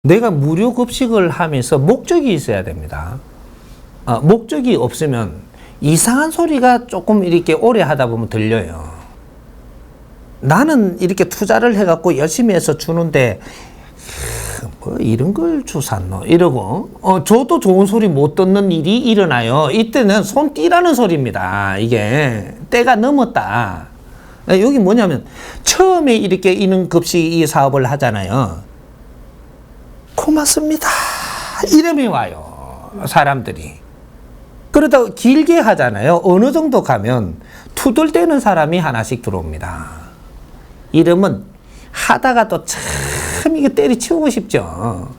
내가 무료 급식을 하면서 목적이 있어야 됩니다. 목적이 없으면 이상한 소리가 조금 이렇게 오래 하다 보면 들려요. 나는 이렇게 투자를 해갖고 열심히 해서 주는데 뭐 이런 걸 주샀노 이러고 저도 좋은 소리 못 듣는 일이 일어나요. 이때는 손 떼라는 소리입니다. 이게 때가 넘었다. 여기 뭐냐면 처음에 이렇게 이런 급식 이 사업을 하잖아요. 고맙습니다 이름이 와요. 사람들이. 그러다 길게 하잖아요. 어느 정도 가면 투덜대는 사람이 하나씩 들어옵니다. 이러면 하다가 또 참 이게 때려치우고 싶죠.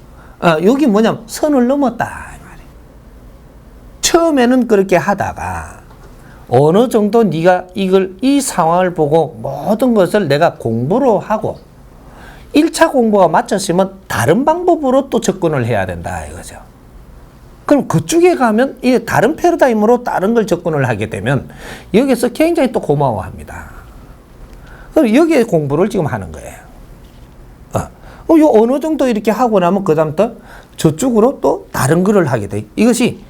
여기 뭐냐면 선을 넘었다. 처음에는 그렇게 하다가 어느 정도 네가 이 상황을 보고 모든 것을 내가 공부로 하고 1차 공부가 마쳤으면 다른 방법으로 또 접근을 해야 된다 이거죠. 그럼 그쪽에 가면 이 다른 패러다임으로 다른 걸 접근을 하게 되면 여기서 굉장히 또 고마워합니다. 그럼 여기에 공부를 지금 하는 거예요. 요 어느 정도 이렇게 하고 나면 그 다음부터 저쪽으로 또 다른 거를 하게 돼. 이것이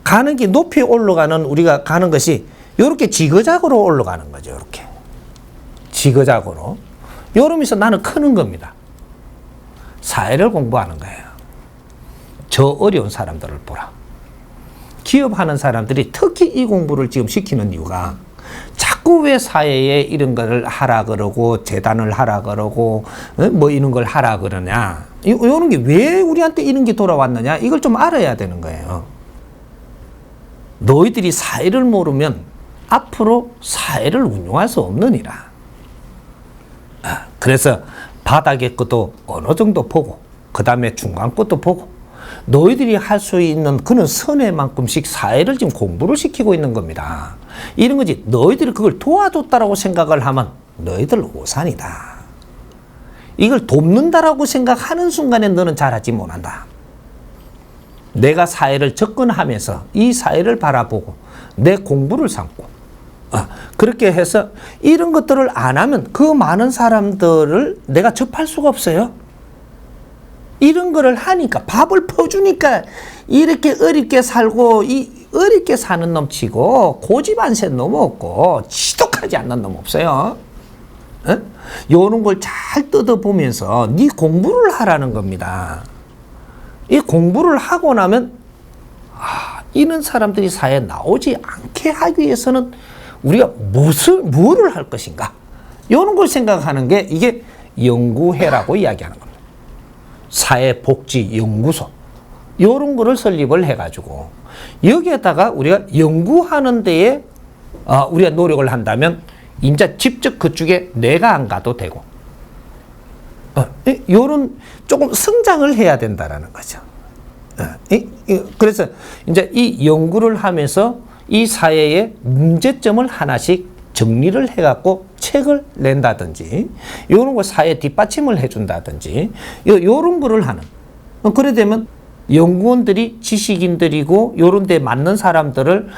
가는 게 높이 올라가는 우리가 가는 것이 이렇게 지그작으로 올라가는 거죠. 이렇게 지그작으로. 요러면서 나는 크는 겁니다. 사회를 공부하는 거예요. 저 어려운 사람들을 보라. 기업하는 사람들이 특히 이 공부를 지금 시키는 이유가 자꾸 왜 사회에 이런 거를 하라 그러고 재단을 하라 그러고 뭐 이런 걸 하라 그러냐. 이런 게 왜 우리한테 이런 게 돌아왔느냐. 이걸 좀 알아야 되는 거예요. 너희들이 사회를 모르면 앞으로 사회를 운영할 수 없느니라. 그래서 바닥의 것도 어느 정도 보고 그 다음에 중간 것도 보고 너희들이 할 수 있는 그런 선에만큼씩 사회를 지금 공부를 시키고 있는 겁니다. 이런 거지. 너희들이 그걸 도와줬다라고 생각을 하면 너희들 오산이다. 이걸 돕는다라고 생각하는 순간에 너는 잘하지 못한다. 내가 사회를 접근하면서 이 사회를 바라보고 내 공부를 삼고 그렇게 해서 이런 것들을 안 하면 그 많은 사람들을 내가 접할 수가 없어요. 이런 거를 하니까 밥을 퍼주니까 이렇게 어렵게 살고 이 어렵게 사는 놈 치고 고집 안 센 놈 없고 지독하지 않는 놈 없어요. 요런 걸 잘 뜯어보면서 네 공부를 하라는 겁니다. 이 공부를 하고 나면 이런 사람들이 사회에 나오지 않게 하기 위해서는 우리가 뭐를 할 것인가? 이런 걸 생각하는 게 이게 연구회라고 이야기하는 겁니다. 사회복지연구소. 이런 거를 설립을 해가지고 여기에다가 우리가 연구하는 데에 우리가 노력을 한다면 이제 직접 그쪽에 내가 안 가도 되고 이런 조금 성장을 해야 된다라는 거죠. 그래서 이제 이 연구를 하면서 이 사회의 문제점을 하나씩 정리를 해갖고 책을 낸다든지, 이런 거 사회 뒷받침을 해준다든지, 이런 거를 하는. 그래 되면 연구원들이 지식인들이고, 요런 데 맞는 사람들을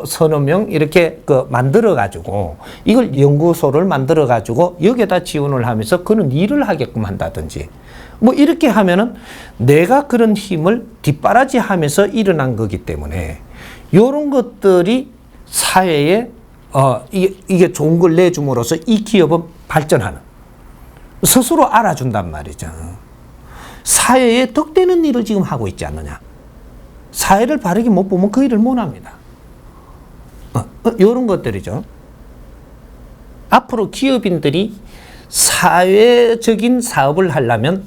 서너 명 이렇게 만들어가지고, 이걸 연구소를 만들어가지고, 여기에다 지원을 하면서 그런 일을 하게끔 한다든지, 뭐 이렇게 하면은 내가 그런 힘을 뒷바라지 하면서 일어난 거기 때문에, 요런 것들이 사회에 이게 좋은 걸 내줌으로써 이 기업은 발전하는, 스스로 알아준단 말이죠. 사회에 덕되는 일을 지금 하고 있지 않느냐. 사회를 바르게 못 보면 그 일을 못 합니다. 이런 것들이죠. 앞으로 기업인들이 사회적인 사업을 하려면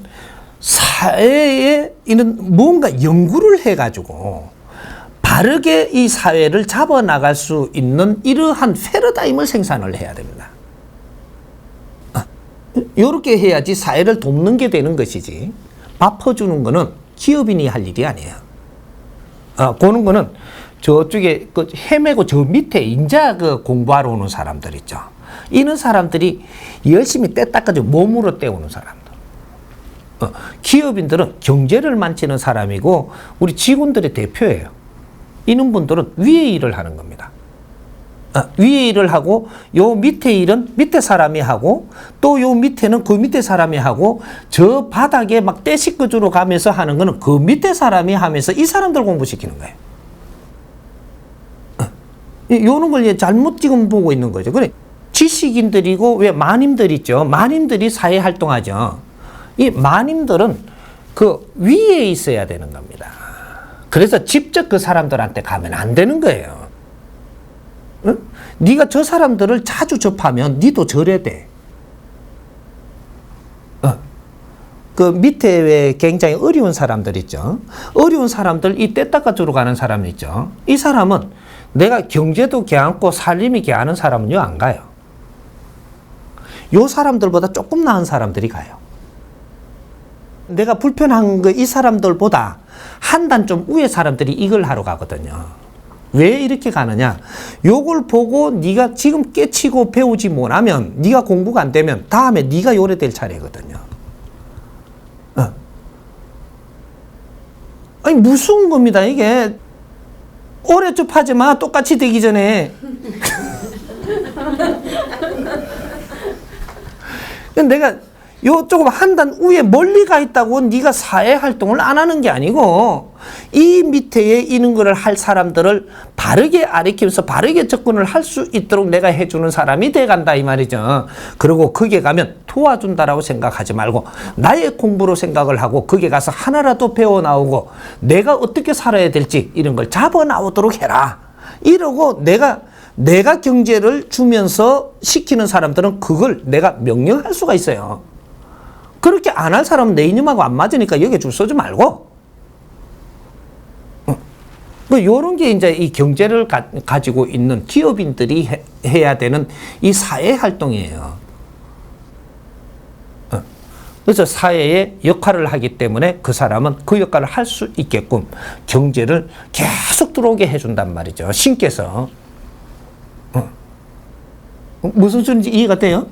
사회에 이런 뭔가 연구를 해가지고 바르게 이 사회를 잡아나갈 수 있는 이러한 패러다임을 생산을 해야 됩니다. 이렇게 해야지 사회를 돕는 게 되는 것이지, 밥 퍼주는 거는 기업인이 할 일이 아니에요. 그런 거는 저쪽에 헤매고 저 밑에 인자 공부하러 오는 사람들 있죠. 이런 사람들이 열심히 때 닦아주고 몸으로 때우는 사람들. 기업인들은 경제를 만지는 사람이고 우리 직원들의 대표예요. 이런 분들은 위에 일을 하는 겁니다. 위에 일을 하고 요 밑에 일은 밑에 사람이 하고 또 요 밑에는 그 밑에 사람이 하고 저 바닥에 막 때 씻겨주러 가면서 하는 거는 그 밑에 사람이 하면서 이 사람들 공부시키는 거예요. 요런 걸 잘못 지금 보고 있는 거죠. 그래 지식인들이고 왜 마님들 있죠. 마님들이 사회 활동하죠. 이 마님들은 그 위에 있어야 되는 겁니다. 그래서 직접 그 사람들한테 가면 안 되는 거예요. 응? 네가 저 사람들을 자주 접하면 니도 저래 돼. 그 밑에 왜 굉장히 어려운 사람들 있죠. 어려운 사람들 이 때 닦아주러 가는 사람 있죠. 이 사람은 내가 경제도 개안고 살림이 개하는 사람은요 안 가요. 요 사람들보다 조금 나은 사람들이 가요. 내가 불편한 거 이 사람들보다 한 단 좀 위에 사람들이 이걸 하러 가거든요. 왜 이렇게 가느냐? 요걸 보고 네가 지금 깨치고 배우지 못하면 네가 공부가 안 되면 다음에 네가 요래될 차례거든요. 아니 무서운 겁니다. 이게 오래 좀 하지 마. 똑같이 되기 전에. 내가 요 조금 한 단 위에 멀리 가 있다고 네가 사회 활동을 안 하는 게 아니고 이 밑에 있는 거를 할 사람들을 바르게 가르치면서 바르게 접근을 할 수 있도록 내가 해주는 사람이 돼간다 이 말이죠. 그리고 거기에 가면 도와준다라고 생각하지 말고 나의 공부로 생각을 하고 거기에 가서 하나라도 배워 나오고 내가 어떻게 살아야 될지 이런 걸 잡아 나오도록 해라. 이러고 내가 경제를 주면서 시키는 사람들은 그걸 내가 명령할 수가 있어요. 그렇게 안 할 사람은 내 이념하고 안 맞으니까 여기에 줄 서지 말고. 요런 게 이제 이 경제를 가지고 있는 기업인들이 해야 되는 이 사회 활동이에요. 그래서 사회에 역할을 하기 때문에 그 사람은 그 역할을 할 수 있게끔 경제를 계속 들어오게 해준단 말이죠. 신께서. 무슨 소리인지 이해가 돼요?